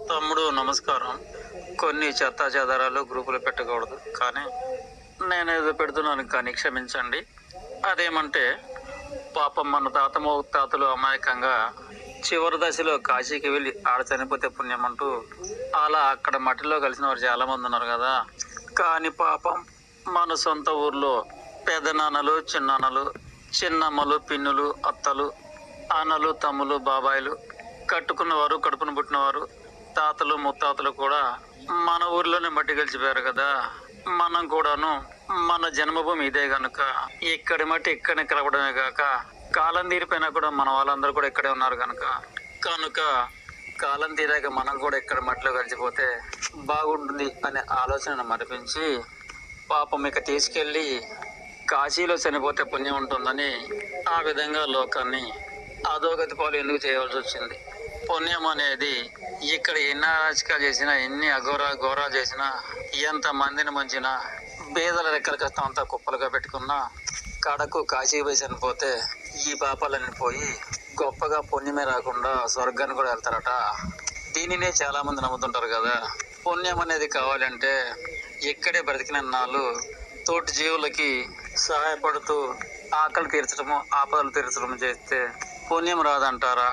తమ్ముడు నమస్కారం. కొన్ని చెత్తాచెదారాలు గ్రూపులో పెట్టకూడదు, కానీ నేనేదో పెడుతున్నాను కానీ క్షమించండి. అదేమంటే, పాపం మన తాత ముత్తాతలు అమాయకంగా చివరి దశలో కాశీకి వెళ్ళి ఆడ చనిపోతే పుణ్యం అంటూ అలా అక్కడ మట్టిలో కలిసిన వారు చాలామంది ఉన్నారు కదా. కానీ పాపం మన సొంత ఊర్లో పెదనాన్నలు, చిన్నాన్నలు, చిన్నమ్మలు, పిన్నులు, అత్తలు, అన్నలు, తమ్ములు, బాబాయిలు, కట్టుకున్నవారు, కడుపును పుట్టినవారు, తాతలు ముత్తాతలు కూడా మన ఊర్లోనే మట్టి కలిసిపోయారు కదా. మనం కూడాను మన జన్మభూమి ఇదే గనుక ఇక్కడి మట్టి ఇక్కడనే కలపడమే కాక కాలం తీరిపోయినా కూడా మన వాళ్ళందరూ కూడా ఇక్కడే ఉన్నారు కనుక కాలం తీరాక మనం కూడా ఇక్కడ మట్టిలో కలిసిపోతే బాగుంటుంది అనే ఆలోచనను మరిపించి పాపం ఇక తీసుకెళ్ళి కాశీలో చనిపోతే పుణ్యం ఉంటుందని ఆ విధంగా లోకాన్ని అధోగతి పాలు ఎందుకు చేయవలసి వచ్చింది. పుణ్యం అనేది ఇక్కడ ఎన్ని అరాచకాలు చేసినా, ఎన్ని ఘోరా చేసినా, ఎంత మందిని ముంచినా, బీదల రెక్కల కష్టం అంతా కుప్పలుగా పెట్టుకున్నా కడకు కాశీ పోయి చనిపోతే ఈ పాపాలన్నీ పోయి గొప్పగా పుణ్యమే రాకుండా స్వర్గాన్ని కూడా వెళ్తారట. దీనినే చాలా మంది నమ్ముతుంటారు కదా. పుణ్యం అనేది కావాలంటే ఇక్కడే బ్రతికిన నాళ్ళు తోటి జీవులకి సహాయపడుతూ ఆకలి తీర్చడము, ఆపదలు తీర్చడము చేస్తే పుణ్యం రాదంటారా?